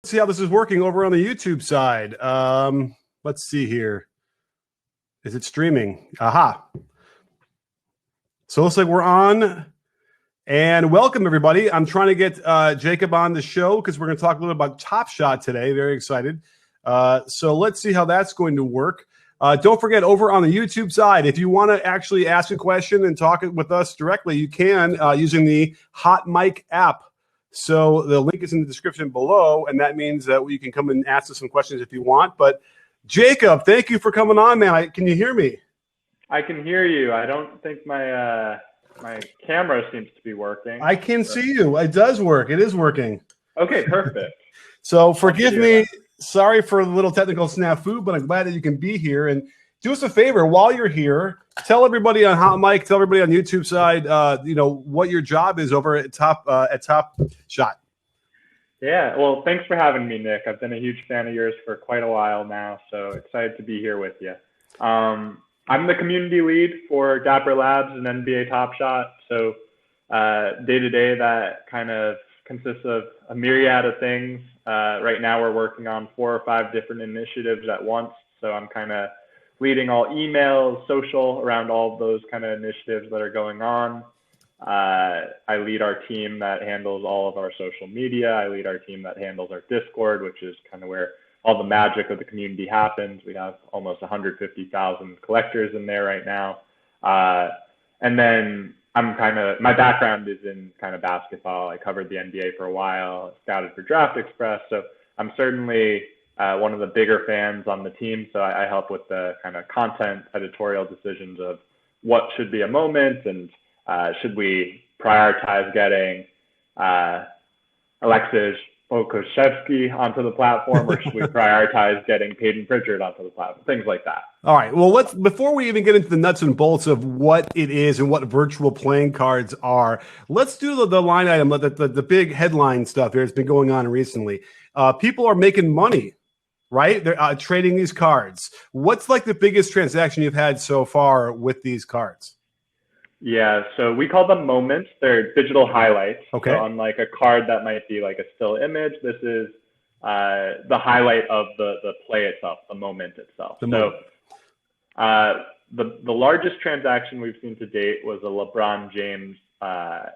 See how this is working over on the YouTube side. Let's see here. Is it streaming? Aha. So it looks like we're on. And welcome, everybody. I'm trying to get Jacob on the show because we're going to talk a little about Top Shot today. Very excited. So let's see how that's going to work. Don't forget, over on the YouTube side, if you want to actually ask a question and talk with us directly, you can using the Hotmic app. So the link is in the description below, and that means that you can come and ask us some questions if you want. But Jacob, thank you for coming on, man. Can you hear me? I can hear you. I don't think my my camera seems to be working. I can see you. It does work. It is working. Okay, perfect. So forgive me. Sorry for the little technical snafu, but I'm glad that you can be here. And do us a favor while you're here. Tell everybody on Hotmic, tell everybody on YouTube side, what your job is over at Top Shot. Yeah, well, thanks for having me, Nick. I've been a huge fan of yours for quite a while now, so excited to be here with you. I'm the community lead for Dapper Labs and NBA Top Shot. So day to day, that kind of consists of a myriad of things. Right now, we're working on 4 or 5 different initiatives at once. So I'm kind of leading all emails, social, around all of those kind of initiatives that are going on. I lead our team that handles all of our social media. I lead our team that handles our Discord, which is kind of where all the magic of the community happens. We have almost 150,000 collectors in there right now. And then my background is in kind of basketball. I covered the NBA for a while, scouted for Draft Express. So I'm certainly one of the bigger fans on the team. So I help with the kind of content editorial decisions of what should be a moment and should we prioritize getting Alexis Okoshevsky onto the platform, or should we prioritize getting Peyton Pritchard onto the platform? Things like that. All right. Well, before we even get into the nuts and bolts of what it is and what virtual playing cards are, let's do the line item, the big headline stuff here that's been going on recently. People are making money, right? They're trading these cards. What's like the biggest transaction you've had so far with these cards? Yeah, so we call them moments. They're digital highlights. Okay. So unlike a card that might be like a still image, this is the highlight of the play itself, the moment itself. The largest transaction we've seen to date was a LeBron James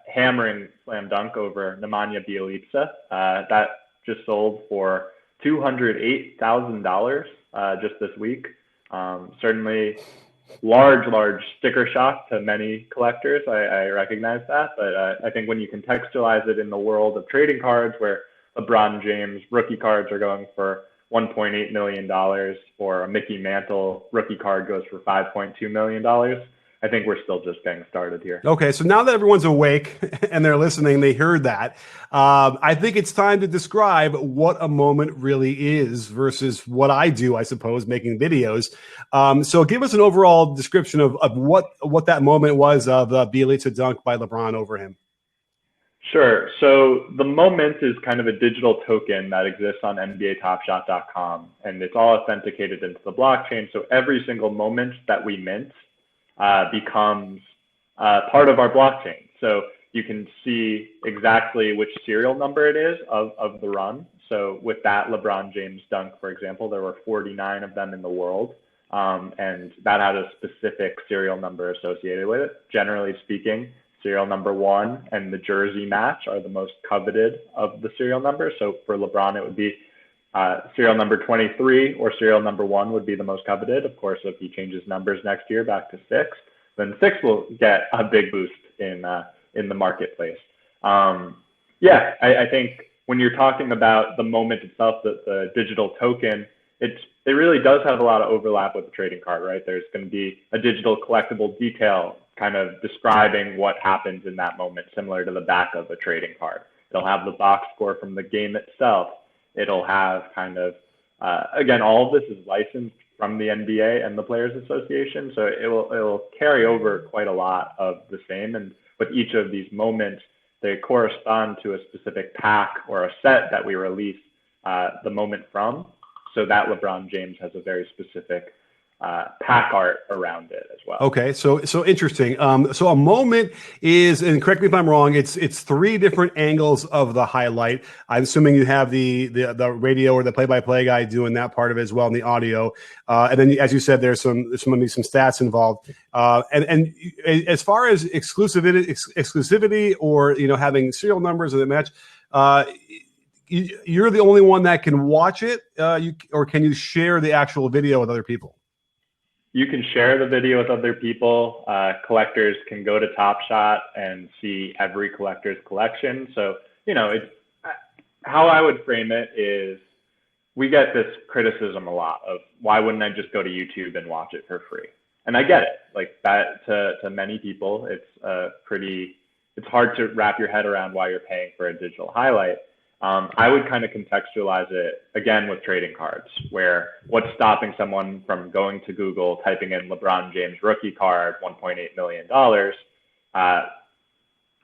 hammering slam dunk over Nemanja Bjelica. That just sold for $208,000 just this week. Certainly large sticker shock to many collectors. I recognize that, but I think when you contextualize it in the world of trading cards, where LeBron James rookie cards are going for $1.8 million, or a Mickey Mantle rookie card goes for $5.2 million, I think we're still just getting started here. Okay, so now that everyone's awake and they're listening, they heard that. I think it's time to describe what a moment really is versus what I do, I suppose, making videos. So give us an overall description of what that moment was of Bjelica dunk by LeBron over him. Sure. So the moment is kind of a digital token that exists on NBATopShot.com, and it's all authenticated into the blockchain. So every single moment that we mint becomes part of our blockchain. So you can see exactly which serial number it is of the run. So with that LeBron James dunk, for example, there were 49 of them in the world. And that had a specific serial number associated with it. Generally speaking, serial number 1 and the jersey match are the most coveted of the serial numbers. So for LeBron, it would be serial number 23 or serial number 1 would be the most coveted. Of course, if he changes numbers next year back to 6, then 6 will get a big boost in the marketplace. I think when you're talking about the moment itself, the digital token, it really does have a lot of overlap with the trading card, right? There's going to be a digital collectible detail kind of describing what happens in that moment, similar to the back of a trading card. It'll have the box score from the game itself. It'll have kind of, again, all of this is licensed from the NBA and the Players Association. So it will carry over quite a lot of the same. And with each of these moments, they correspond to a specific pack or a set that we release the moment from. So that LeBron James has a very specific pack art around it as well. Okay, so interesting. So a moment is, and correct me if I'm wrong, it's 3 different angles of the highlight. I'm assuming you have the radio or the play-by-play guy doing that part of it as well, and the audio. And then, as you said, there's some stats involved. And as far as exclusivity, or having serial numbers of the match, you're the only one that can watch it, or can you share the actual video with other people? You can share the video with other people. Collectors can go to Top Shot and see every collector's collection. So, how I would frame it is, we get this criticism a lot of, why wouldn't I just go to YouTube and watch it for free? And I get it. Like, that to many people, it's hard to wrap your head around why you're paying for a digital highlight. I would kind of contextualize it again with trading cards, where what's stopping someone from going to Google, typing in LeBron James rookie card, $1.8 million,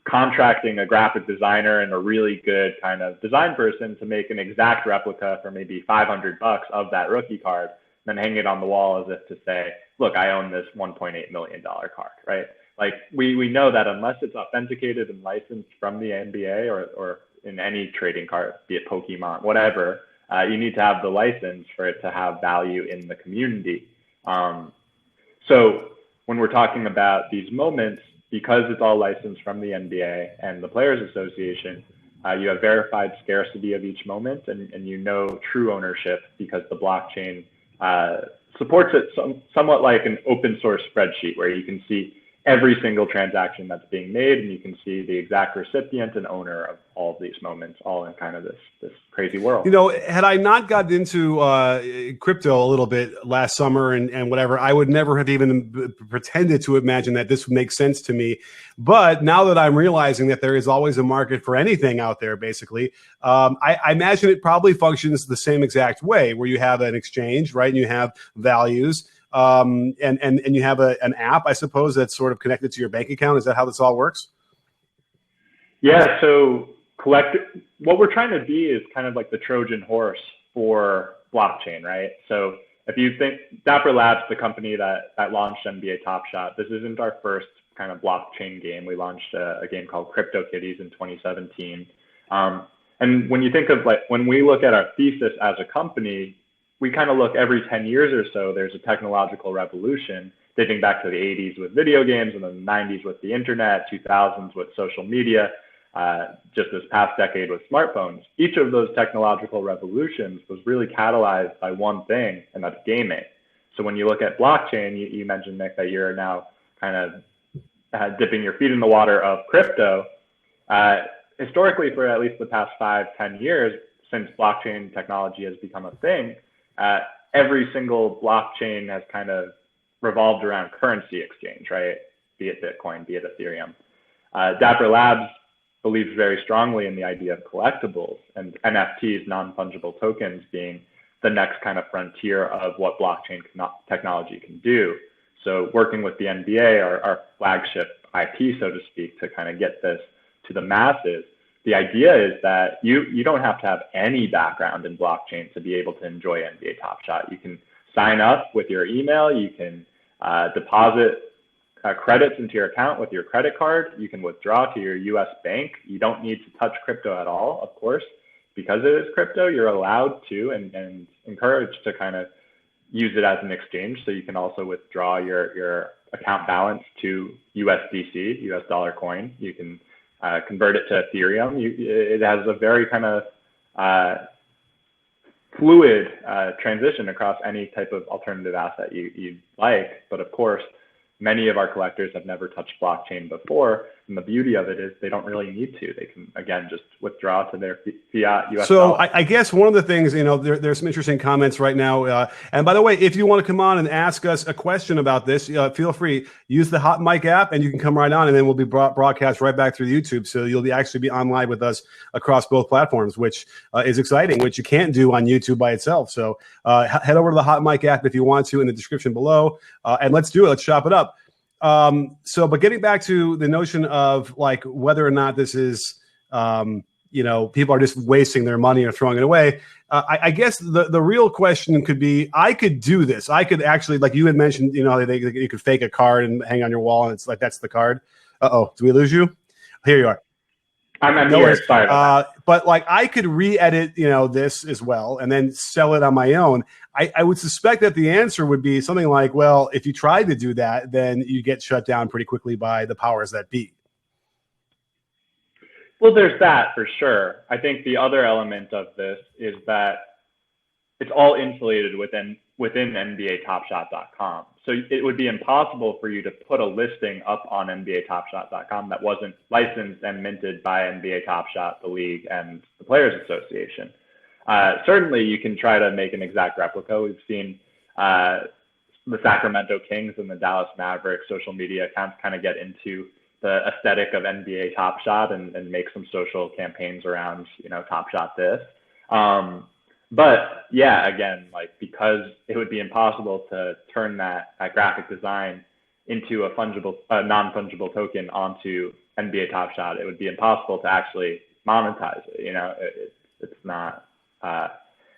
contracting a graphic designer and a really good kind of design person to make an exact replica for maybe $500 of that rookie card, then hang it on the wall as if to say, look, I own this $1.8 million card, right? Like, we know that unless it's authenticated and licensed from the NBA or in any trading card, be it Pokemon, whatever, you need to have the license for it to have value in the community. So when we're talking about these moments, because it's all licensed from the NBA and the Players Association, you have verified scarcity of each moment, and true ownership, because the blockchain supports it somewhat like an open source spreadsheet, where you can see every single transaction that's being made, and you can see the exact recipient and owner of all of these moments, all in kind of this crazy world. Had I not gotten into crypto a little bit last summer and whatever, I would never have even pretended to imagine that this would make sense to me. But now that I'm realizing that there is always a market for anything out there, basically, I imagine it probably functions the same exact way, where you have an exchange, right? And you have values. And you have an app, I suppose, that's sort of connected to your bank account. Is that how this all works? Yeah. So what we're trying to be is kind of like the Trojan horse for blockchain, right? So if you think Dapper Labs, the company that launched NBA Top Shot, this isn't our first kind of blockchain game. We launched a game called Crypto Kitties in 2017. And when you think of, like, when we look at our thesis as a company, we kind of look every 10 years or so, there's a technological revolution, dating back to the 80s with video games, and then the 90s with the internet, 2000s with social media, just this past decade with smartphones. Each of those technological revolutions was really catalyzed by one thing, and that's gaming. So when you look at blockchain, you mentioned, Nick, that you're now kind of dipping your feet in the water of crypto. Historically, for at least the past 5-10 years, since blockchain technology has become a thing, every single blockchain has kind of revolved around currency exchange, right? Be it Bitcoin, be it Ethereum. Dapper Labs believes very strongly in the idea of collectibles, and NFTs, non-fungible tokens, being the next kind of frontier of what blockchain technology can do. So working with the NBA, our flagship IP, so to speak, to kind of get this to the masses, the idea is that you don't have to have any background in blockchain to be able to enjoy NBA Top Shot. You can sign up with your email. You can deposit credits into your account with your credit card. You can withdraw to your US bank. You don't need to touch crypto at all, of course. Because it is crypto, you're allowed to and encouraged to kind of use it as an exchange. So you can also withdraw your account balance to USDC, US dollar coin. You can convert it to Ethereum. It has a very kind of fluid transition across any type of alternative asset you'd like. But of course, many of our collectors have never touched blockchain before. And the beauty of it is they don't really need to. They can, again, just withdraw to their fiat US So dollar. I guess one of the things, there's some interesting comments right now. And by the way, if you want to come on and ask us a question about this, feel free. Use the Hotmic app and you can come right on, and then we'll be broadcast right back through YouTube. So you'll actually be on live with us across both platforms, which is exciting, which you can't do on YouTube by itself. So head over to the Hotmic app if you want to, in the description below. And let's do it. Let's chop it up. But getting back to the notion of, like, whether or not this is people are just wasting their money or throwing it away. I guess the real question could be, I could do this. I could actually, like you had mentioned, you could fake a card and hang on your wall, and it's like, that's the card. Uh-oh, did we lose you? Here you are. I'm here. Sorry about that. But like, I could re-edit, this as well, and then sell it on my own. I would suspect that the answer would be something like, well, if you tried to do that, then you get shut down pretty quickly by the powers that be. Well, there's that for sure. I think the other element of this is that it's all insulated within NBATopShot.com. So it would be impossible for you to put a listing up on NBATopShot.com that wasn't licensed and minted by NBA Top Shot, the league, and the Players Association. Certainly, you can try to make an exact replica. We've seen the Sacramento Kings and the Dallas Mavericks social media accounts kind of get into the aesthetic of NBA Top Shot and make some social campaigns around, Top Shot this. But yeah, again, like, because it would be impossible to turn that graphic design into a non-fungible token onto NBA Top Shot, it would be impossible to actually monetize it. It's not,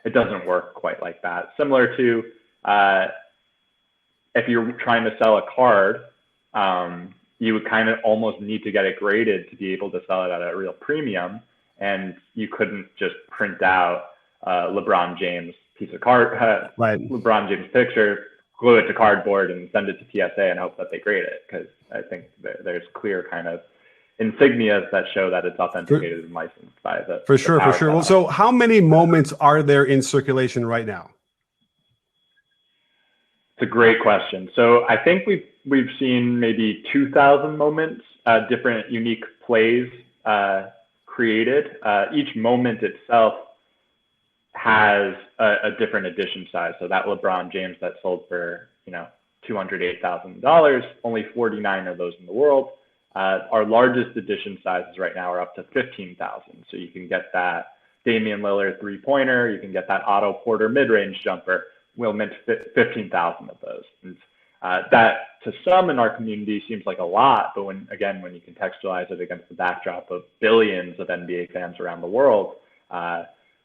it doesn't work quite like that. Similar to if you're trying to sell a card, you would kind of almost need to get it graded to be able to sell it at a real premium. And you couldn't just print out LeBron James piece of card, right. LeBron James picture, glue it to cardboard and send it to PSA and hope that they grade it. Because I think there's clear kind of insignias that show that it's authenticated and licensed by the For sure. Well, so how many moments are there in circulation right now? It's a great question. So I think we've seen maybe 2,000 moments, different unique plays created. Each moment itself has a different edition size. So that LeBron James that sold for $208,000, only 49 of those in the world. Our largest edition sizes right now are up to 15,000. So you can get that Damian Lillard 3-pointer, you can get that Otto Porter mid-range jumper. We'll mint 15,000 of those. And that to some in our community seems like a lot, but when you contextualize it against the backdrop of billions of NBA fans around the world,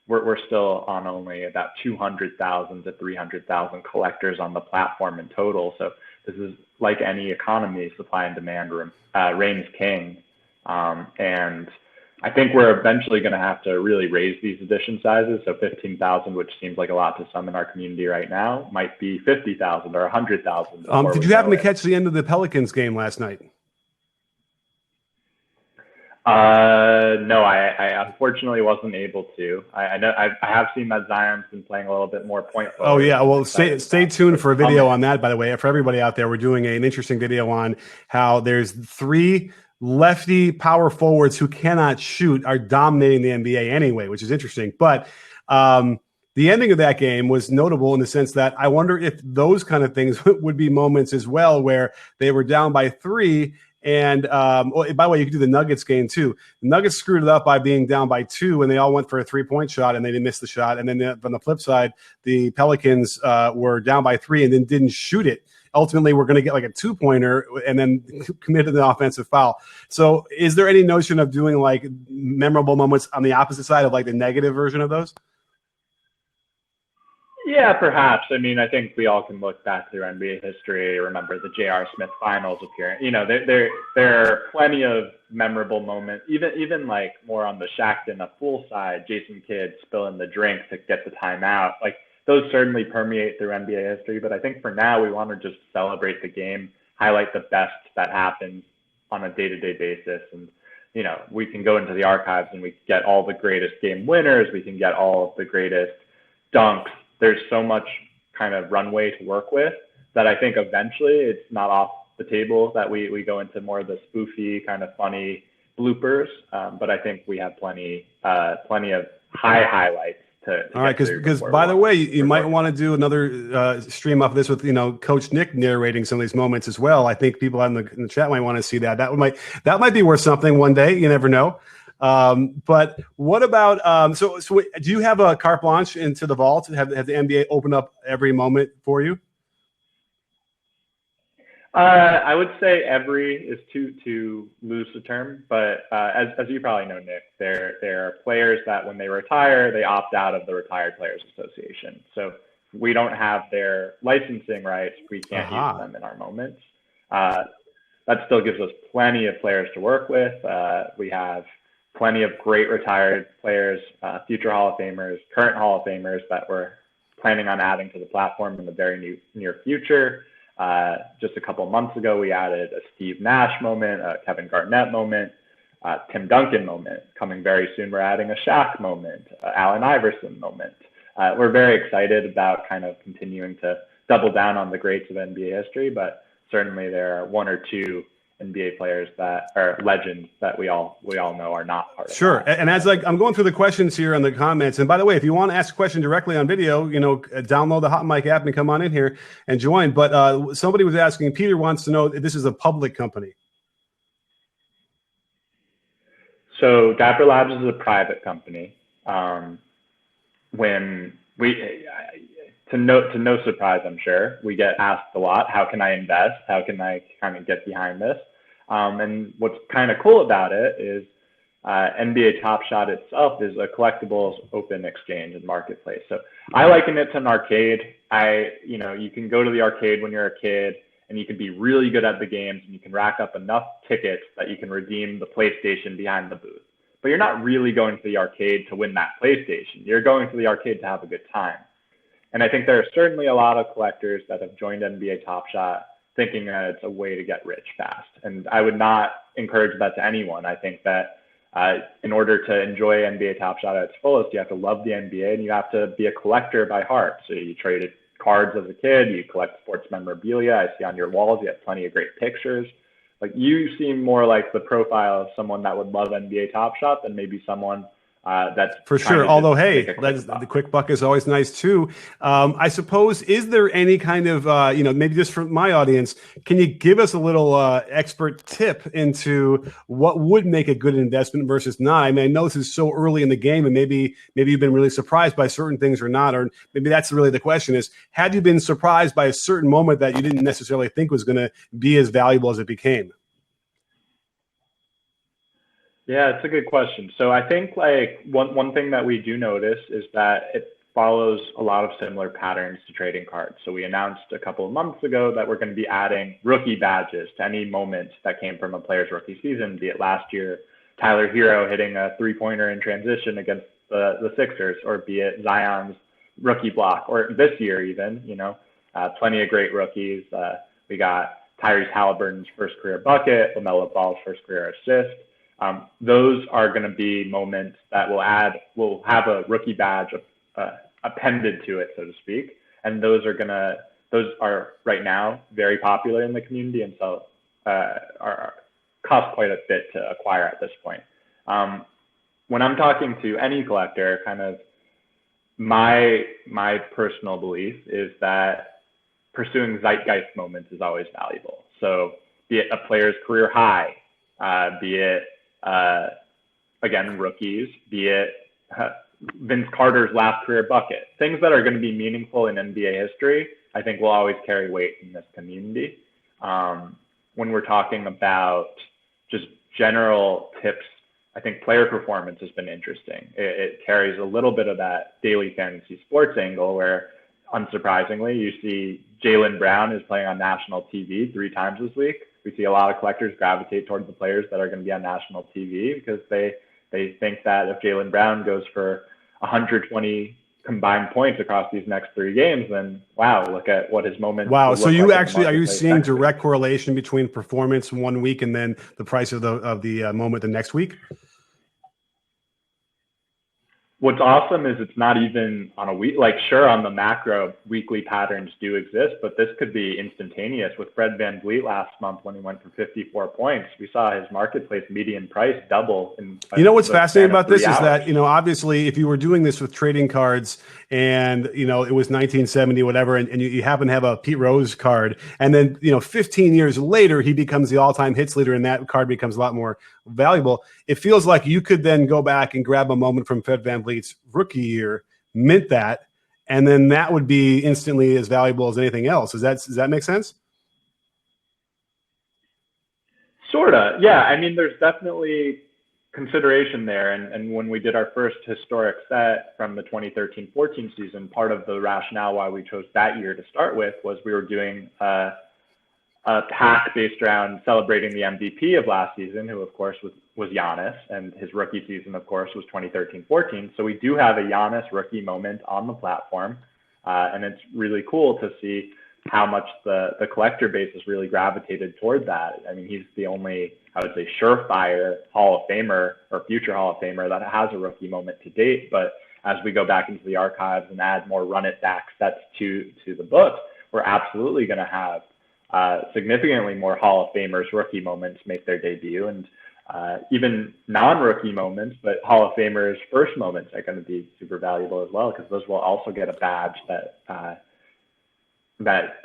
we're still on only about 200,000 to 300,000 collectors on the platform in total. So this is like any economy, supply and demand reigns king. And I think we're eventually going to have to really raise these edition sizes. So 15,000, which seems like a lot to some in our community right now, might be 50,000 or 100,000. Did you happen to catch the end of the Pelicans game last night? No, I unfortunately wasn't able to. I know I have seen that Zion's been playing a little bit more point forward. Oh yeah, well stay tuned for a video on that. By the way, for everybody out there, we're doing an interesting video on how there's 3 lefty power forwards who cannot shoot are dominating the NBA anyway, which is interesting. But the ending of that game was notable in the sense that I wonder if those kind of things would be moments as well where they were down by 3. And by the way, you could do the Nuggets game too. The Nuggets screwed it up by being down by 2, and they all went for a 3-point shot, and they didn't miss the shot. And then on the flip side, the Pelicans were down by 3 and then didn't shoot it. Ultimately, we're going to get like a 2-pointer and then committed an offensive foul. So is there any notion of doing like memorable moments on the opposite side of like the negative version of those? Yeah, perhaps. I mean, I think we all can look back through NBA history, remember the J.R. Smith finals appearance. There are plenty of memorable moments, even like more on the Shaqtin' a Fool side, Jason Kidd spilling the drink to get the timeout. Like, those certainly permeate through NBA history, but I think for now we want to just celebrate the game, highlight the best that happens on a day-to-day basis. And, we can go into the archives and we can get all the greatest game winners. We can get all of the greatest dunks. There's so much kind of runway to work with that I think eventually it's not off the table that we go into more of the spoofy kind of funny bloopers. But I think we have plenty of highlights. All right, because by the way, you might want to do another stream off of this with Coach Nick narrating some of these moments as well. I think people in the chat might want to see that. That might be worth something one day. You never know. But what about so do you have a carte blanche into the vault? Have the NBA open up every moment for you? I would say every is too loose a term, but as you probably know, Nick, there are players that when they retire, they opt out of the Retired Players Association. So we don't have their licensing rights. We can't use them in our moments. That still gives us plenty of players to work with. We have plenty of great retired players, future Hall of Famers, current Hall of Famers that we're planning on adding to the platform in the very near future. Just a couple months ago, we added a Steve Nash moment, a Kevin Garnett moment, Tim Duncan moment. Coming very soon, we're adding a Shaq moment, Allen Iverson moment. We're very excited about kind of continuing to double down on the greats of NBA history, but certainly there are one or two NBA players that are legends that we all know are not part of Sure. that. And as I'm going through the questions here in the comments, and by the way, if you want to ask a question directly on video, download the Hotmic app and come on in here and join. But somebody was asking, Peter wants to know if this is a public company. So Dapper Labs is a private company. When to no surprise, I'm sure, we get asked a lot, how can I invest? How can I kind of get behind this? And what's kind of cool about it is NBA Top Shot itself is a collectibles open exchange and marketplace. So I liken it to an arcade. You can go to the arcade when you're a kid and you can be really good at the games and you can rack up enough tickets that you can redeem the PlayStation behind the booth. But you're not really going to the arcade to win that PlayStation. You're going to the arcade to have a good time. And I think there are certainly a lot of collectors that have joined NBA Top Shot thinking that it's a way to get rich fast. And I would not encourage that to anyone. I think that in order to enjoy NBA Top Shot at its fullest, you have to love the NBA and you have to be a collector by heart. So you traded cards as a kid, you collect sports memorabilia. I see on your walls, you have plenty of great pictures. Like, you seem more like the profile of someone that would love NBA Top Shot than maybe someone that's for sure. Although, hey, the quick buck is always nice too. I suppose, is there any kind of, maybe just for my audience, can you give us a little expert tip into what would make a good investment versus not? I mean, I know this is so early in the game, and maybe you've been really surprised by certain things or not, or maybe that's really the question: is, had you been surprised by a certain moment that you didn't necessarily think was going to be as valuable as it became? Yeah, it's a good question. So I think like one thing that we do notice is that it follows a lot of similar patterns to trading cards. So we announced a couple of months ago that we're going to be adding rookie badges to any moment that came from a player's rookie season, be it last year, Tyler Hero hitting a three-pointer in transition against the Sixers, or be it Zion's rookie block, or this year even, plenty of great rookies. We got Tyrese Halliburton's first career bucket, LaMelo Ball's first career assist. Those are going to be moments that will have a rookie badge appended to it, so to speak. And those are right now very popular in the community, and so cost quite a bit to acquire at this point. When I'm talking to any collector, kind of my personal belief is that pursuing zeitgeist moments is always valuable. So be it a player's career high, be it again, rookies, be it Vince Carter's last career bucket, things that are going to be meaningful in NBA history, I think will always carry weight in this community. When we're talking about just general tips, I think player performance has been interesting. It carries a little bit of that daily fantasy sports angle where, unsurprisingly, you see Jaylen Brown is playing on national TV 3 times this week. We see a lot of collectors gravitate towards the players that are going to be on national TV because they think that if Jaylen Brown goes for 120 combined points across these next 3 games, then wow, look at what his moment. Wow. So you actually, are you seeing direct correlation between performance 1 week and then the price of the moment the next week? What's awesome is it's not even on a week. Like, sure, on the macro, weekly patterns do exist, but this could be instantaneous. With Fred VanVleet last month, when he went for 54 points, we saw his marketplace median price double. What's fascinating about this is that, obviously, if you were doing this with trading cards and, it was 1970, whatever, and you happen to have a Pete Rose card, and then, 15 years later, he becomes the all-time hits leader, and that card becomes a lot more valuable. It feels like you could then go back and grab a moment from Fred VanVleet's rookie year, mint that, and then that would be instantly as valuable as anything else. Does that make sense? Sorta, yeah. I mean, there's definitely consideration there. And when we did our first historic set from the 2013-14 season, part of the rationale why we chose that year to start with was we were doing a pack based around celebrating the MVP of last season, who of course was Giannis, and his rookie season, of course, was 2013-14. So we do have a Giannis rookie moment on the platform, and it's really cool to see how much the collector base has really gravitated toward that. I mean, he's the only, I would say, surefire Hall of Famer or future Hall of Famer that has a rookie moment to date. But as we go back into the archives and add more run it back sets to the books, we're absolutely going to have significantly more Hall of Famers rookie moments make their debut, and even non-rookie moments, but Hall of Famers first moments are going to be super valuable as well, because those will also get a badge that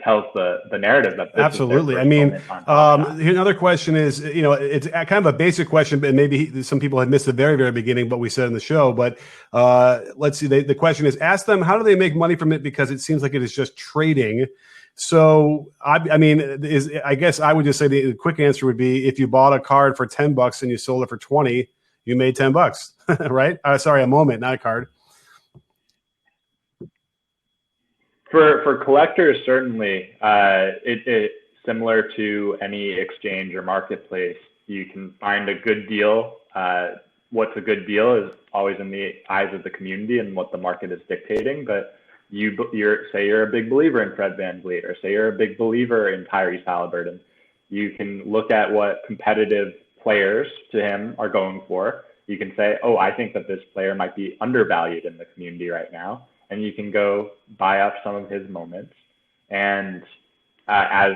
tells the narrative that this absolutely. Is I mean, another question is, you know, it's kind of a basic question, but maybe some people have missed the very, very beginning, but we said in the show. But let's see. The question is, ask them, how do they make money from it? Because it seems like it is just trading. So, I mean, I guess I would just say the quick answer would be, if you bought a card for $10 and you sold it for 20, you made $10, right? Sorry, a moment, not a card. For collectors, certainly, it similar to any exchange or marketplace. You can find a good deal. What's a good deal is always in the eyes of the community and what the market is dictating. But say you're a big believer in Fred VanVleet, or say you're a big believer in Tyrese Halliburton, you can look at what competitive players to him are going for. You can say, oh, I think that this player might be undervalued in the community right now. And you can go buy up some of his moments. And as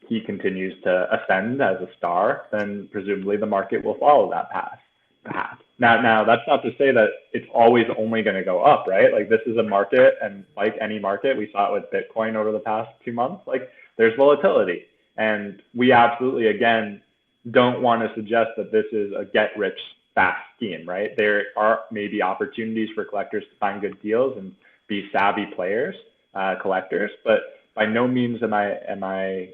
he continues to ascend as a star, then presumably the market will follow that path. Now, that's not to say that it's always only going to go up, right? Like, this is a market, and like any market, we saw it with Bitcoin over the past 2 months, like, there's volatility. And we absolutely, again, don't want to suggest that this is a get-rich fast scheme, right? There are maybe opportunities for collectors to find good deals and be savvy players, collectors, but by no means am I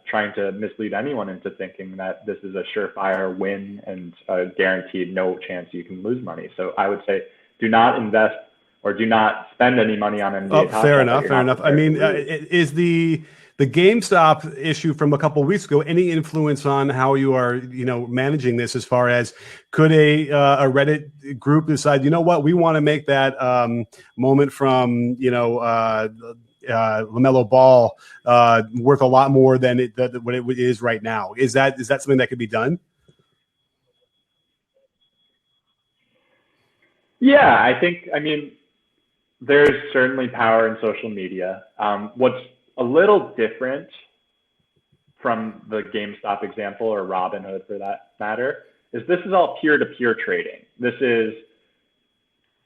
trying to mislead anyone into thinking that this is a surefire win and a guaranteed no chance you can lose money. So I would say, do not invest or do not spend any money on NBA. Oh, fair enough. I mean, is the GameStop issue from a couple of weeks ago any influence on how you are, you know, managing this? As far as, could a Reddit group decide, you know what, we want to make that moment from, you know, LaMelo Ball worth a lot more than what it is right now? Is that something that could be done? Yeah, I mean, there's certainly power in social media. What's a little different from the GameStop example, or Robinhood for that matter, is this is all peer-to-peer trading. This is,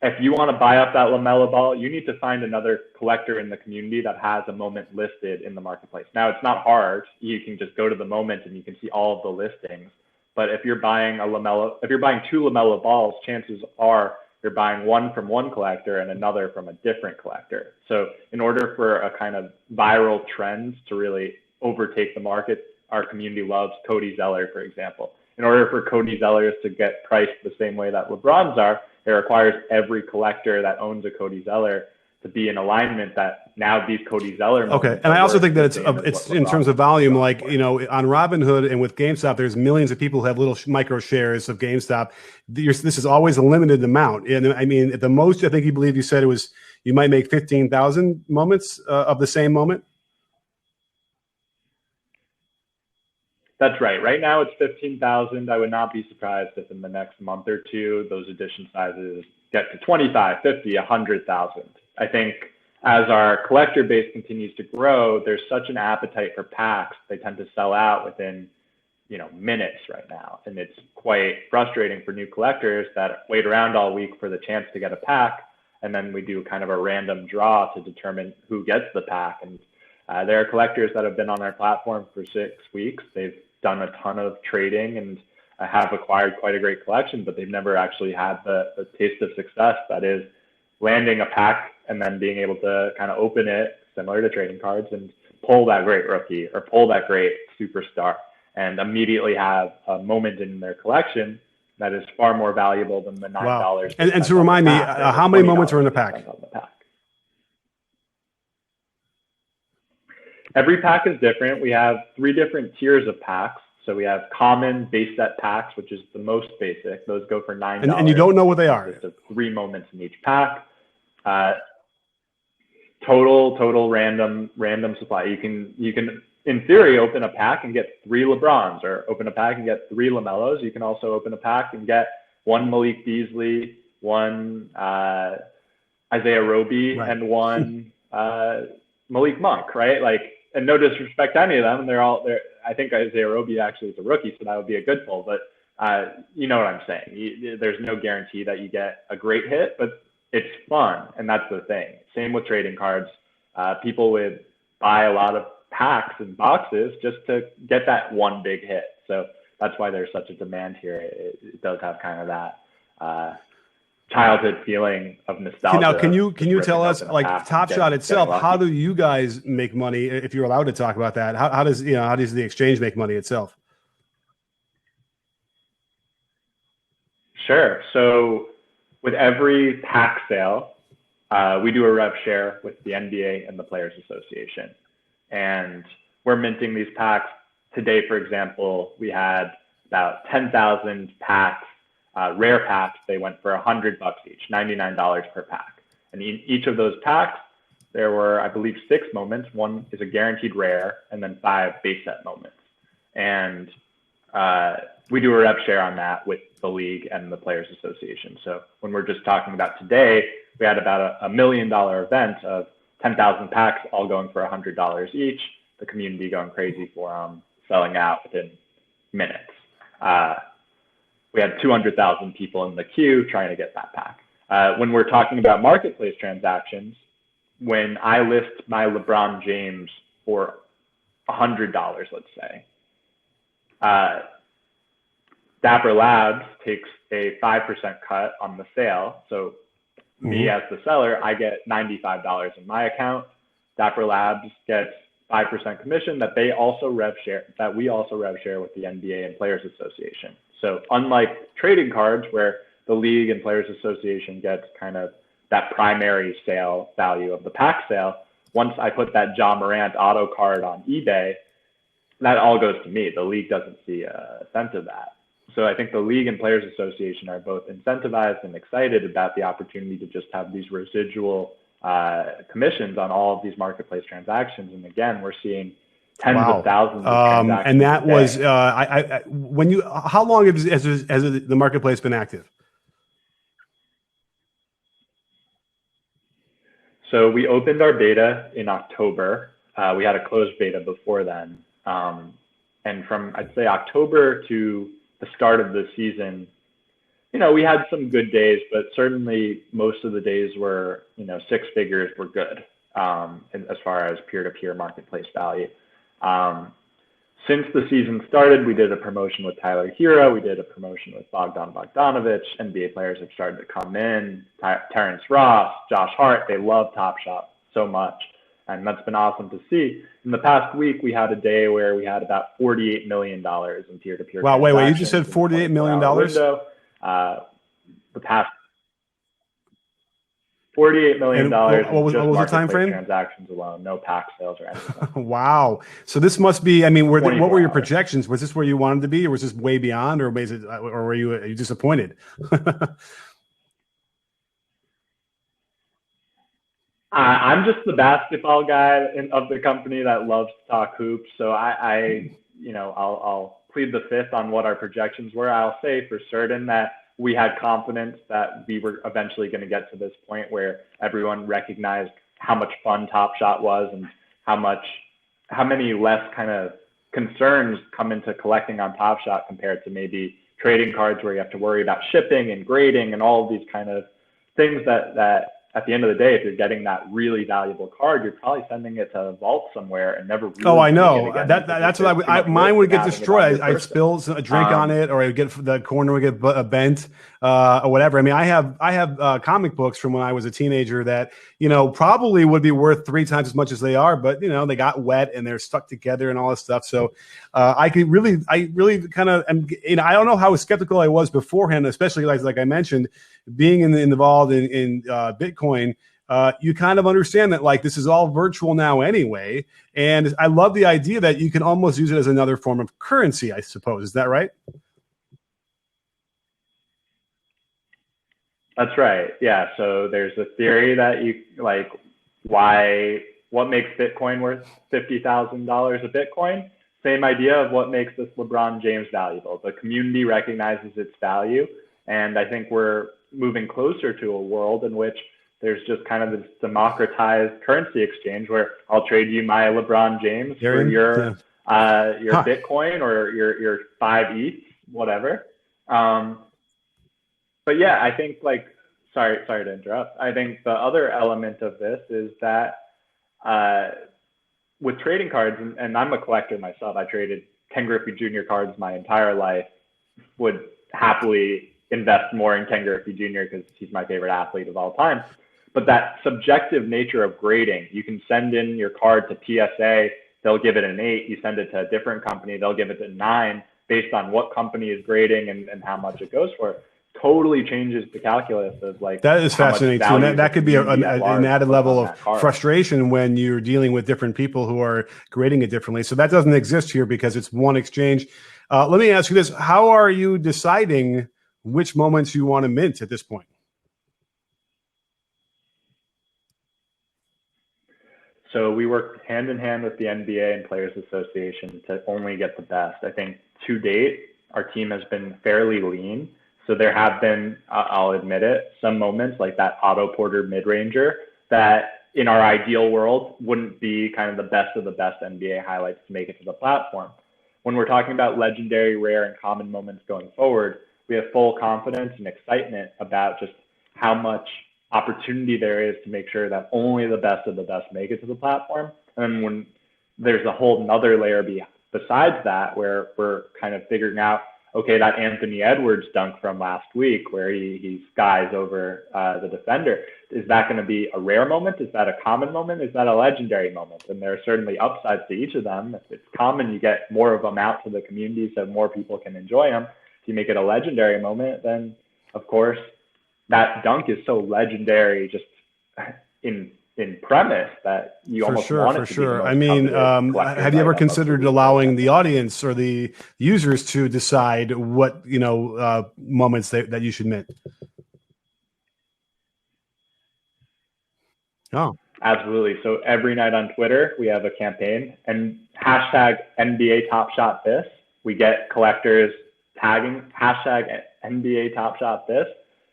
if you want to buy up that LaMelo Ball, you need to find another collector in the community that has a moment listed in the marketplace. Now, it's not hard. You can just go to the moment and you can see all of the listings. But if you're buying two LaMelo Balls, chances are you're buying one from one collector and another from a different collector. So in order for a kind of viral trend to really overtake the market, our community loves Cody Zeller, for example. In order for Cody Zellers to get priced the same way that LeBron's are, it requires every collector that owns a Cody Zeller to be in alignment that now these Cody Zeller. Okay, and I also think that it's in terms of volume, like, you know, on Robinhood and with GameStop, there's millions of people who have little micro shares of GameStop. This is always a limited amount, and I mean, at the most, I think you said it was, you might make 15,000 moments of the same moment. That's right. Right now it's 15,000. I would not be surprised if in the next month or two, those edition sizes get to 25, 50, 100,000. I think as our collector base continues to grow, there's such an appetite for packs. They tend to sell out within, you know, minutes right now. And it's quite frustrating for new collectors that wait around all week for the chance to get a pack. And then we do kind of a random draw to determine who gets the pack. And there are collectors that have been on our platform for 6 weeks. They've done a ton of trading and have acquired quite a great collection, but they've never actually had the taste of success that is landing a pack and then being able to kind of open it, similar to trading cards, and pull that great rookie or pull that great superstar. and immediately have a moment in their collection that is far more valuable than the $9. Wow. And so remind me, how many moments are in a pack? Every pack is different. We have 3 different tiers of packs. So we have common base set packs, which is the most basic. Those go for $9. And you don't know what they are. Just 3 moments in each pack. Total random supply. You can in theory open a pack and get 3 LeBrons, or open a pack and get 3 LaMelos. You can also open a pack and get 1 Malik Beasley, 1 Isaiah Roby, right, and 1 Malik Monk, right? Like, and no disrespect to any of them, and they're I think Isaiah Roby actually is a rookie, so that would be a good pull. But you know what I'm saying. There's no guarantee that you get a great hit, but it's fun, and that's the thing. Same with trading cards. People would buy a lot of packs and boxes just to get that one big hit. So that's why there's such a demand here. It does have kind of that childhood feeling of nostalgia. Now, can you tell us, like, Top Shot itself, how do you guys make money, if you're allowed to talk about that? How does the exchange make money itself? Sure. So with every pack sale, we do a rev share with the NBA and the Players Association. And we're minting these packs. Today, for example, we had about 10,000 packs, rare packs. They went for $100 each, $99 per pack. And in each of those packs, there were, I believe, 6 moments. 1 is a guaranteed rare, and then 5 base set moments. And we do a rev share on that with the league and the Players Association. So when we're just talking about today, we had about a $1 million event of 10,000 packs, all going for $100 each. The community going crazy for them, selling out within minutes. We had 200,000 people in the queue trying to get that pack. When we're talking about marketplace transactions, when I list my LeBron James for $100, let's say, Dapper Labs takes a 5% cut on the sale. So me as the seller, I get $95 in my account. Dapper Labs gets 5% commission that they also rev share, that we also rev share with the NBA and Players Association. So unlike trading cards, where the league and Players Association gets kind of that primary sale value of the pack sale, once I put that John Morant auto card on eBay, that all goes to me. The league doesn't see a cent of that. So I think the league and Players Association are both incentivized and excited about the opportunity to just have these residual commissions on all of these marketplace transactions. And again, we're seeing tens of thousands of transactions. And that was how long has the marketplace been active? So we opened our beta in October. We had a closed beta before then. And from, I'd say, October to the start of the season, we had some good days, but certainly most of the days were, 6 figures were good as far as peer-to-peer marketplace value. Since the season started, we did a promotion with Tyler Hero. We did a promotion with Bogdan Bogdanovic. NBA players have started to come in. Terrence Ross, Josh Hart, they love Top Shot so much. And that's been awesome to see. In the past week, we had a day where we had about $48 million in peer-to-peer. Wow, wait, you just said $48 million? The past $48 million. What was the time frame? Transactions alone, no pack sales or anything. Wow. So this must be, what were your projections? Was this where you wanted to be, or was this way beyond, or were you disappointed? I'm just the basketball guy of the company that loves to talk hoops. So I'll plead the fifth on what our projections were. I'll say for certain that we had confidence that we were eventually going to get to this point where everyone recognized how much fun Top Shot was, and how many less kind of concerns come into collecting on Top Shot compared to maybe trading cards, where you have to worry about shipping and grading and all of these kind of things that at the end of the day, if you're getting that really valuable card, you're probably sending it to a vault somewhere and never really. Oh, I know again, that's what mine would get destroyed. I'd spill a drink on it, or I'd get the corner would get bent, or whatever. I mean, I have comic books from when I was a teenager that, you know, probably would be worth 3 times as much as they are, but you know, they got wet and they're stuck together and all this stuff. So I really kind of, you know, I don't know how skeptical I was beforehand, especially like I mentioned, being involved in Bitcoin. You kind of understand that like this is all virtual now anyway. And I love the idea that you can almost use it as another form of currency, I suppose. Is that right? That's right. Yeah. So there's a theory that you like what makes Bitcoin worth $50,000 a Bitcoin? Same idea of what makes this LeBron James valuable. The community recognizes its value. And I think we're moving closer to a world in which there's just kind of this democratized currency exchange where I'll trade you my LeBron James for your Bitcoin or your 5 ETH, whatever. But yeah, I think like, sorry to interrupt. I think the other element of this is that with trading cards, and I'm a collector myself, I traded Ken Griffey Jr. cards my entire life, would happily invest more in Ken Griffey Jr. because he's my favorite athlete of all time. But that subjective nature of grading, you can send in your card to PSA, they'll give it an 8. You send it to a different company, they'll give it a 9 based on what company is grading and how much it goes for. Totally changes the calculus of like that is fascinating too. And that could be an added level of frustration when you're dealing with different people who are grading it differently. So that doesn't exist here because it's one exchange. Let me ask you this: how are you deciding which moments you want to mint at this point? So we work hand in hand with the NBA and Players Association to only get the best. I think to date, our team has been fairly lean. So there have been, I'll admit it, some moments like that Otto Porter mid-ranger that in our ideal world wouldn't be kind of the best of the best NBA highlights to make it to the platform. When we're talking about legendary, rare, and common moments going forward, we have full confidence and excitement about just how much opportunity there is to make sure that only the best of the best make it to the platform. And when there's a whole nother layer besides that, where we're kind of figuring out, okay, that Anthony Edwards dunk from last week where he skies over the defender, is that going to be a rare moment? Is that a common moment? Is that a legendary moment? And there are certainly upsides to each of them. If it's common, you get more of them out to the community so more people can enjoy them. If you make it a legendary moment, then of course, that dunk is so legendary just in premise that you almost want it to be the most I mean, have you ever considered allowing the audience or the users to decide what, you know, moments that you should mint? Oh, absolutely. So every night on Twitter, we have a campaign and hashtag NBA Top Shot this. We get collectors tagging hashtag NBA Top Shot this.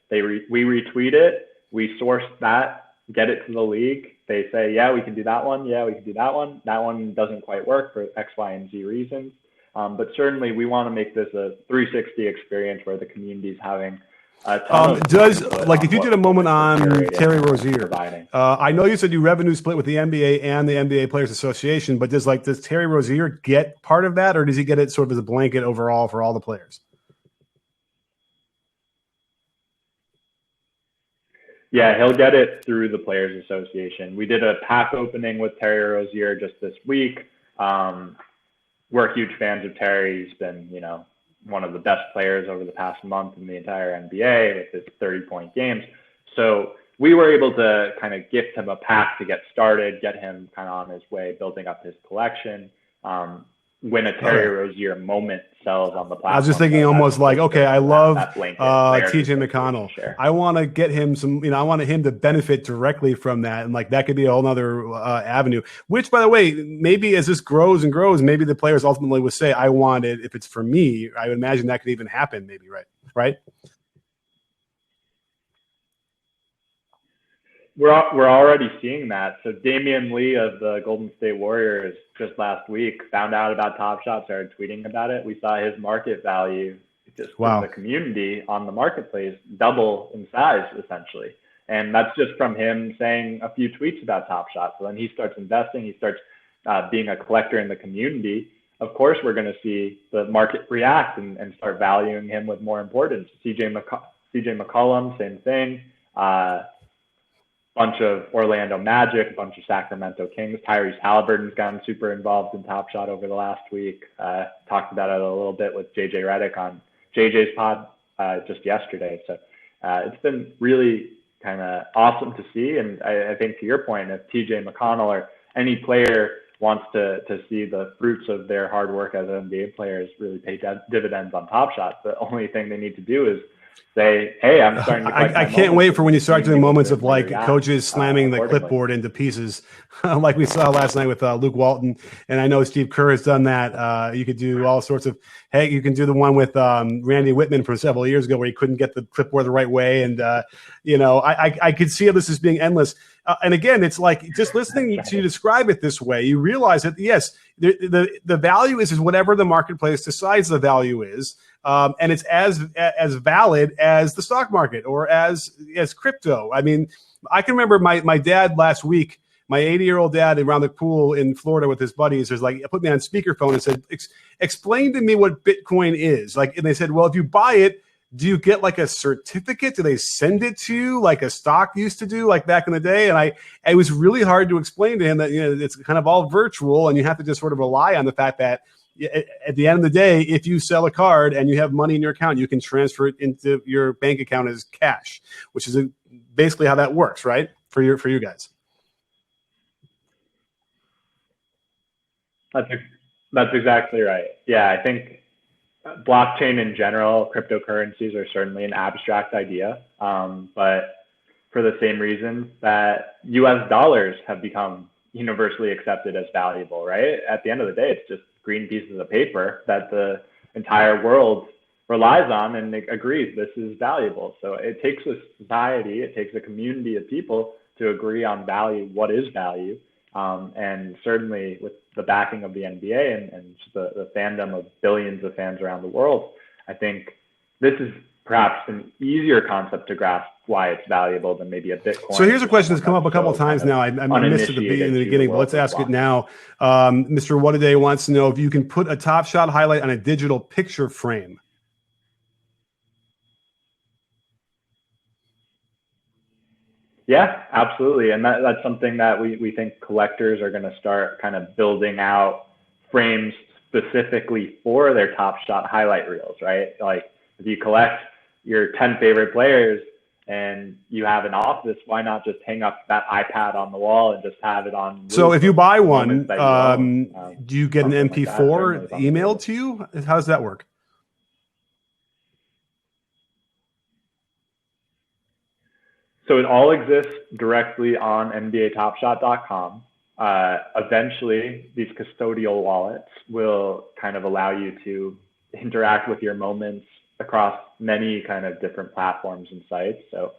We retweet it, we source that, get it to the league. They say, yeah, we can do that one. Yeah, we can do that one. That one doesn't quite work for X, Y, and Z reasons. But certainly we want to make this a 360 experience where the community is having a ton of like if you did a moment on Terry Rozier, I know you said you revenue split with the NBA and the NBA Players Association, but does Terry Rozier get part of that, or does he get it sort of as a blanket overall for all the players? Yeah, he'll get it through the Players Association. We did a pack opening with Terry Rozier just this week. We're huge fans of Terry. He's been, you know, one of the best players over the past month in the entire NBA with his 30-point games. So we were able to kind of gift him a pack to get started, get him kind of on his way, building up his collection. When a Terry Rozier moment sells on the platform. I was just thinking almost like, okay, I love TJ McConnell. I want to get him some, you know, I want him to benefit directly from that. And like, that could be a whole nother avenue, which by the way, maybe as this grows and grows, maybe the players ultimately would say, I want it. If it's for me, I would imagine that could even happen maybe. Right. We're already seeing that. So Damian Lee of the Golden State Warriors just last week found out about Top Shot, started tweeting about it. We saw his market value just from the community on the marketplace double in size, essentially. And that's just from him saying a few tweets about Top Shot. So then he starts investing, he starts being a collector in the community. Of course, we're going to see the market react and start valuing him with more importance. CJ McCollum, same thing. Bunch of Orlando Magic, a bunch of Sacramento Kings. Tyrese Halliburton's gotten super involved in Top Shot over the last week. Talked about it a little bit with JJ Redick on JJ's pod just yesterday. So it's been really kind of awesome to see. And I think to your point, if TJ McConnell or any player wants to see the fruits of their hard work as NBA players really pay dividends on Top Shot, the only thing they need to do is say, hey, I'm starting to I can't wait for when you start doing moments of like coaches slamming the clipboard into pieces like we saw last night with Luke Walton. And I know Steve Kerr has done that. You could do all sorts of, hey, you can do the one with Randy Whitman from several years ago where he couldn't get the clipboard the right way. And, you know, I could see this as being endless. And again, it's like just listening to you describe it this way, you realize that, yes, the value is whatever the marketplace decides the value is. And it's as valid as the stock market or as crypto. I mean, I can remember my dad last week, my 80-year-old dad around the pool in Florida with his buddies was like, put me on speakerphone and said, explain to me what Bitcoin is. Like, and they said, well, if you buy it, do you get like a certificate? Do they send it to you like a stock used to do like back in the day? And it was really hard to explain to him that, you know, it's kind of all virtual and you have to just sort of rely on the fact that at the end of the day, if you sell a card and you have money in your account, you can transfer it into your bank account as cash, which is basically how that works, right? For you guys. That's exactly right. Yeah, I think blockchain in general, cryptocurrencies are certainly an abstract idea, but for the same reasons that US dollars have become universally accepted as valuable, right? At the end of the day, it's just green pieces of paper that the entire world relies on and agrees this is valuable. So it takes a society, it takes a community of people to agree on value, what is value. And certainly with the backing of the NBA and the fandom of billions of fans around the world, I think this is perhaps an easier concept to grasp why it's valuable than maybe a Bitcoin. So here's a question that's come up a couple of times now. I missed it in the beginning, but let's ask it now. Mr. Whataday wants to know if you can put a Top Shot highlight on a digital picture frame. Yeah, absolutely. And that's something that we think collectors are going to start kind of building out frames specifically for their Top Shot highlight reels, right? Like if you collect your 10 favorite players and you have an office, why not just hang up that iPad on the wall and just have it on? So if you buy one, do you get an MP4 emailed to you? How does that work? So it all exists directly on NBATopShot.com. Eventually, these custodial wallets will kind of allow you to interact with your moments across many kind of different platforms and sites. So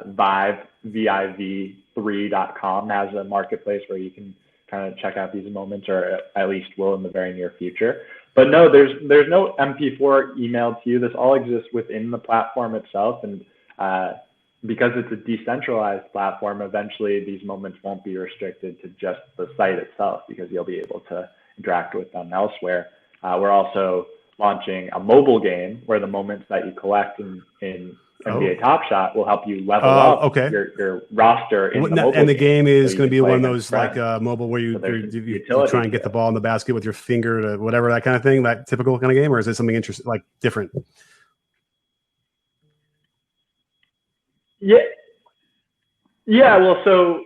Vive, VIV3.com has a marketplace where you can kind of check out these moments, or at least will in the very near future. But no, there's no MP4 emailed to you. This all exists within the platform itself. And because it's a decentralized platform, eventually these moments won't be restricted to just the site itself because you'll be able to interact with them elsewhere. We're also launching a mobile game where the moments that you collect in NBA Top Shot will help you level up your roster in the mobile game. And the game is going to be one of those like mobile where you try and get the ball in the basket with your finger to whatever, that kind of thing, that typical kind of game, or is it something interesting, like different? Yeah. Well, so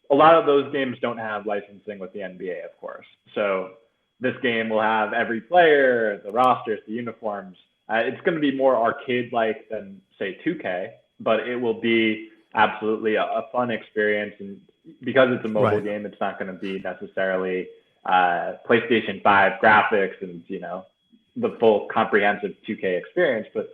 a lot of those games don't have licensing with the NBA, of course. So this game will have every player, the rosters, the uniforms. It's going to be more arcade-like than, say, 2K, but it will be absolutely a fun experience. And because it's a mobile game, it's not going to be necessarily PlayStation 5 graphics and, you know, the full comprehensive 2K experience, but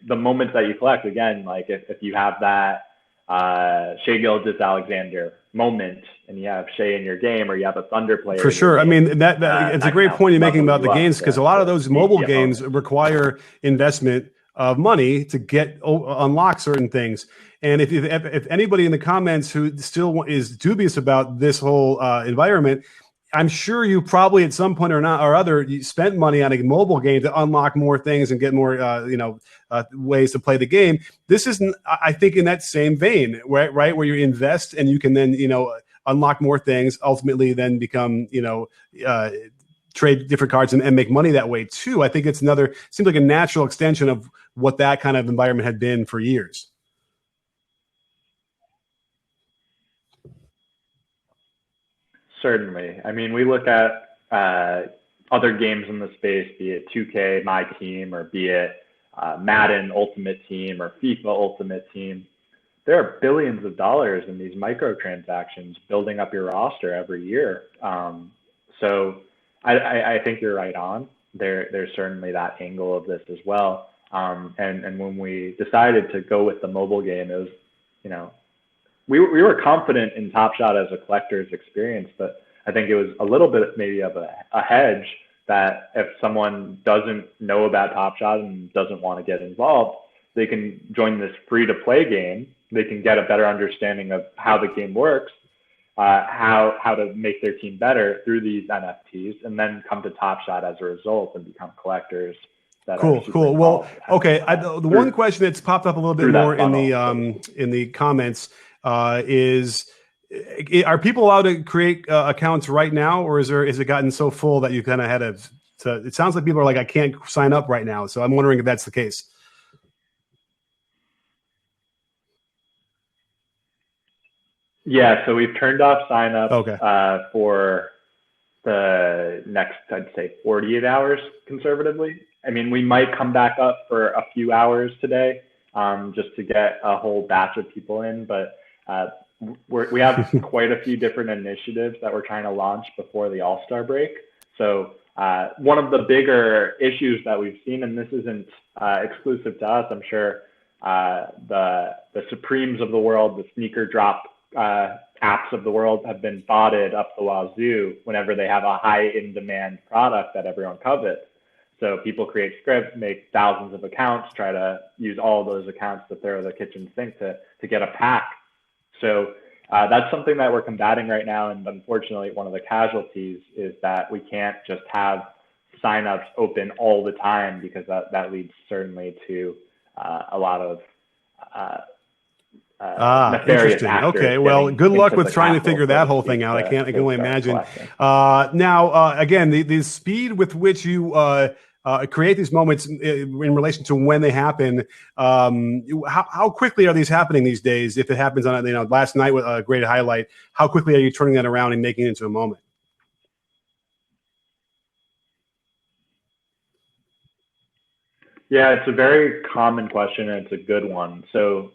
the moments that you collect, again, like if you have that Shai Gilgeous-Alexander moment and you have Shai in your game, or you have a Thunder player. For sure. I mean, that it's a great point you're making about the games, because a lot of those mobile games require investment of money to unlock certain things. And if anybody in the comments who still is dubious about this whole environment, I'm sure you probably at some point or other you spent money on a mobile game to unlock more things and get more ways to play the game. This isn't, I think, in that same vein, right, where you invest and you can then unlock more things, ultimately then become trade different cards and make money that way too. I think it's seems like a natural extension of what that kind of environment had been for years. Certainly. I mean, we look at other games in the space, be it 2K, My Team, or be it Madden Ultimate Team or FIFA Ultimate Team. There are billions of dollars in these microtransactions building up your roster every year. So I think you're right on. There's certainly that angle of this as well. And when we decided to go with the mobile game, it was, we were confident in Top Shot as a collector's experience, but I think it was a little bit maybe of a hedge that if someone doesn't know about Top Shot and doesn't want to get involved, they can join this free-to-play game. They can get a better understanding of how the game works, how to make their team better through these NFTs, and then come to Top Shot as a result and become collectors. Cool. Well, okay. The one question that's popped up a little bit more in the comments is, are people allowed to create accounts right now, or is it gotten so full that you kind of had to? It sounds like people are like, I can't sign up right now. So I'm wondering if that's the case. Yeah, so we've turned off sign up okay. For the next, I'd say, 48 hours conservatively. I mean, we might come back up for a few hours today just to get a whole batch of people in, but we have quite a few different initiatives that we're trying to launch before the All-Star break. So one of the bigger issues that we've seen, and this isn't exclusive to us, I'm sure the Supremes of the world, the sneaker drop apps of the world have been botted up the wazoo whenever they have a high in demand product that everyone covets. So people create scripts, make thousands of accounts, try to use all those accounts to throw the kitchen sink to get a pack. So that's something that we're combating right now. And unfortunately, one of the casualties is that we can't just have signups open all the time, because that leads certainly to a lot of nefarious actors. Okay, well, good luck with trying to figure that whole thing out. I can only imagine. Now, again, the speed with which you create these moments in relation to when they happen, how quickly are these happening these days? If it happens on, last night with a great highlight, how quickly are you turning that around and making it into a moment? Yeah, it's a very common question, and it's a good one. So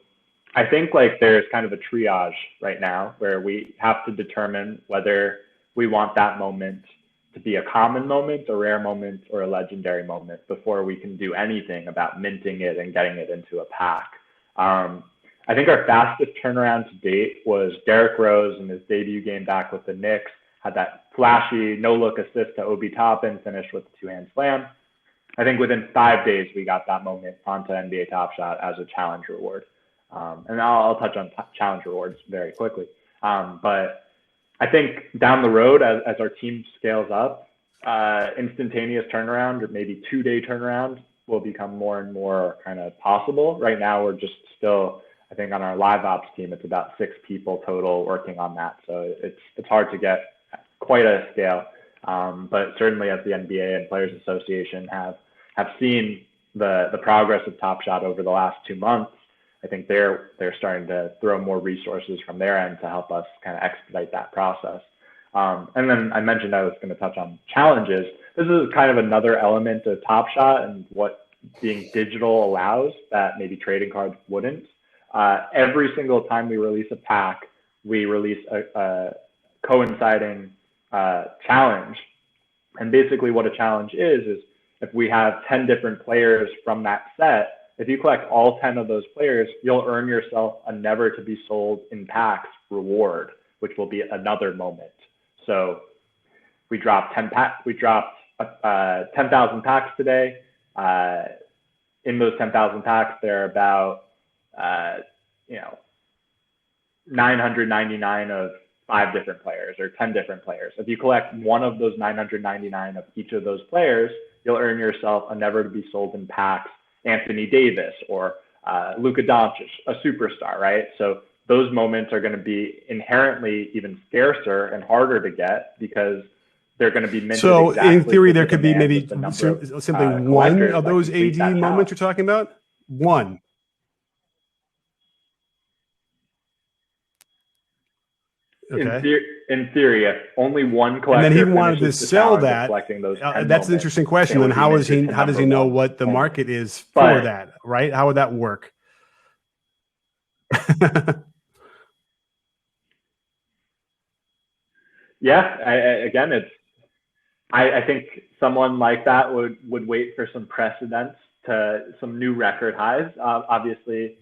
I think there's kind of a triage right now where we have to determine whether we want that moment to be a common moment, a rare moment, or a legendary moment before we can do anything about minting it and getting it into a pack. I think our fastest turnaround to date was Derrick Rose in his debut game back with the Knicks, had that flashy no-look assist to Obi Toppin, finished with a two-hand slam. I think within 5 days, we got that moment onto NBA Top Shot as a challenge reward. And I'll touch on challenge rewards very quickly. But I think down the road, as our team scales up, instantaneous turnaround or maybe 2-day turnaround will become more and more kind of possible. Right now, we're just still, I think on our live ops team, it's about 6 people total working on that. So it's hard to get quite a scale. But certainly as the NBA and Players Association have seen the progress of Top Shot over the last 2 months, I think they're starting to throw more resources from their end to help us kind of expedite that process. And then I mentioned I was going to touch on challenges. This is kind of another element of Top Shot and what being digital allows that maybe trading cards wouldn't. Every single time we release a pack, we release a coinciding challenge. And basically what a challenge is if we have 10 different players from that set, if you collect all 10 of those players, you'll earn yourself a never to be sold in packs reward, which will be another moment. So we dropped 10,000 packs today. In those 10,000 packs, there are about you know, 999 of 5 different players or 10 different players. If you collect one of those 999 of each of those players, you'll earn yourself a never to be sold in packs Anthony Davis or Luka Doncic, a superstar, right? So those moments are going to be inherently even scarcer and harder to get because they're going to be minted. So exactly in theory, there could be demand maybe of the number of, simply one collectors of that those complete AD that moments you're challenge. talking about. One. Okay. In theory, if only one And then he collector wanted to finishes the sell challenge of that. collecting those 10 That's moments, an interesting question. it Then would be how is he? minted to How does he number know one what the only. market is for But that? Right? How would that work? yeah, again, I think someone like that would wait for some precedents to some new record highs. Obviously,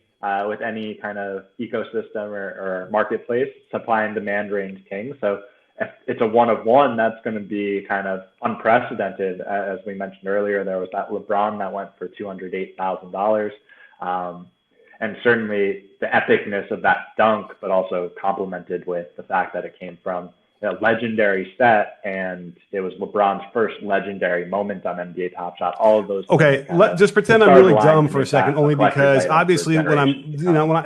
with any kind of ecosystem or marketplace, supply and demand reigns king. So if it's a one of one, that's going to be kind of unprecedented. As we mentioned earlier, there was that LeBron that went for $208,000. And certainly the epicness of that dunk, but also complemented with the fact that it came from a legendary set, and it was LeBron's first legendary moment on NBA Top Shot. All of those. Okay, just pretend I'm really dumb for a second, only because obviously when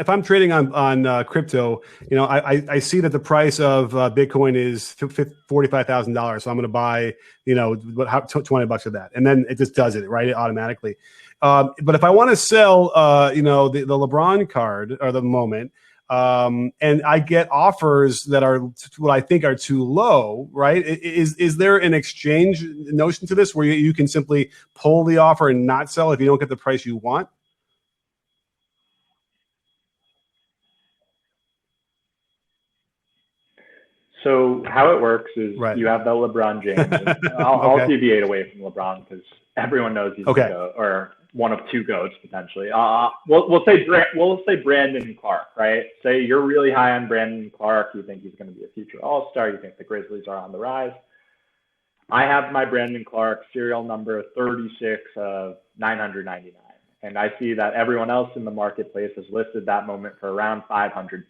if I'm trading on crypto, I see that the price of Bitcoin is $45,000, so I'm going to buy $20 of that, and then it just does it right automatically. But if I want to sell, the LeBron card or the moment. And I get offers that are what I think are too low, right? Is there an exchange notion to this where you can simply pull the offer and not sell if you don't get the price you want? So how it works is right. You have the LeBron James. And I'll deviate away from LeBron because everyone knows he's okay. a GOAT, or one of two GOATs potentially. We'll say Brandon Clark, right? Say you're really high on Brandon Clark. You think he's going to be a future All-Star. You think the Grizzlies are on the rise. I have my Brandon Clark serial number 36 of 999. And I see that everyone else in the marketplace has listed that moment for around $500.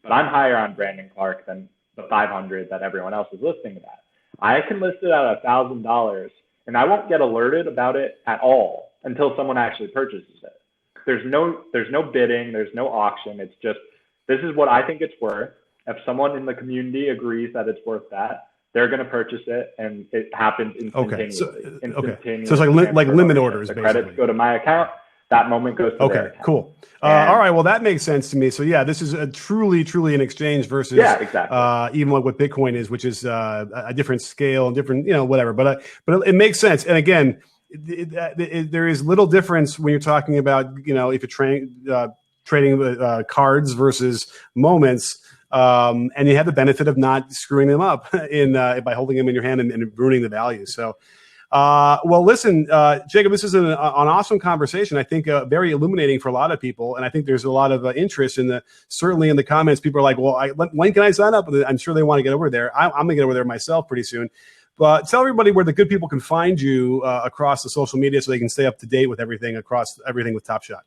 But I'm higher on Brandon Clark than the 500 that everyone else is listing it at. I can list it at $1,000, and I won't get alerted about it at all until someone actually purchases it. There's no bidding, there's no auction. It's just, this is what I think it's worth. If someone in the community agrees that it's worth that, they're going to purchase it, and it happens instantaneously. Okay. So it's like limit orders. The basically. credits go to my account. That moment goes to their account. Cool. All right. Well, that makes sense to me. So yeah, this is a truly an exchange versus exactly. Even what Bitcoin is, which is a different scale and different, whatever. But it makes sense. And again, there is little difference when you're talking about, if you're trading cards versus moments. And you have the benefit of not screwing them up by holding them in your hand and ruining the value. So. Well, listen, Jacob, this is an awesome conversation. I think very illuminating for a lot of people. And I think there's a lot of interest certainly in the comments. People are like, well, when can I sign up? I'm sure they want to get over there. I'm going to get over there myself pretty soon. But tell everybody where the good people can find you across the social media so they can stay up to date with everything with Top Shot.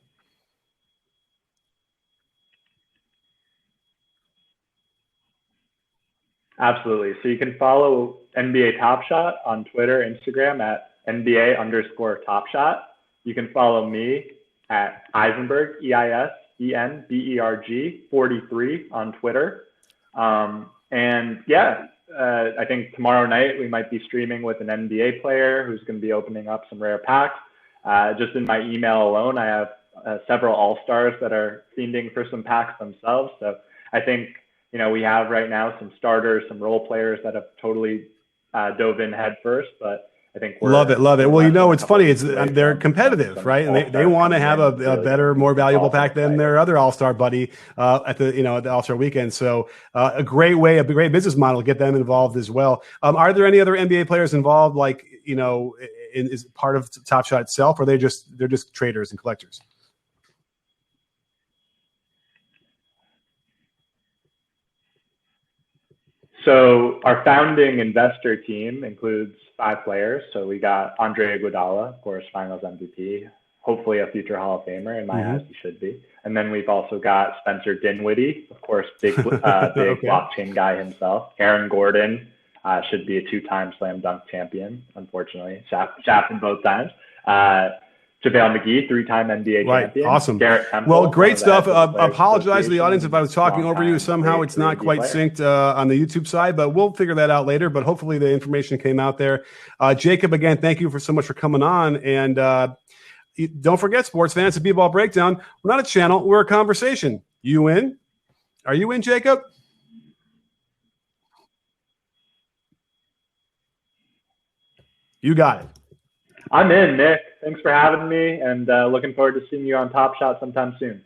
Absolutely. So you can follow NBA Top Shot on Twitter, Instagram at NBA_Top Shot. You can follow me at Eisenberg, EISENBERG 43 on Twitter. I think tomorrow night we might be streaming with an NBA player who's going to be opening up some rare packs. Just in my email alone, I have several All-Stars that are fiending for some packs themselves. So I think, we have right now some starters, some role players that have totally dove in head first, but I think love it. Well, it's funny. They're competitive, right? And they want to have a better, more valuable pack than their other All-Star buddy at the All-Star weekend. So a great business model to get them involved as well. Are there any other NBA players involved, like is part of Top Shot itself, or they're just traders and collectors? So our founding investor team includes 5 players. So we got Andre Iguodala, of course, Finals MVP, hopefully a future Hall of Famer. In my eyes, he should be. And then we've also got Spencer Dinwiddie, of course, big blockchain guy himself. Aaron Gordon should be a 2-time slam dunk champion, unfortunately, shafted both times. JaVale McGee, 3-time NBA champion. Awesome. Garrett Temple, well, great stuff. Apologize to the audience if I was talking over you. Somehow it's not quite synced on the YouTube side, but we'll figure that out later. But hopefully the information came out there. Jacob, again, thank you for so much for coming on. And don't forget, sports fans, it's a B-Ball Breakdown. We're not a channel. We're a conversation. You in? Are you in, Jacob? You got it. I'm in, Nick. Thanks for having me, and looking forward to seeing you on Top Shot sometime soon.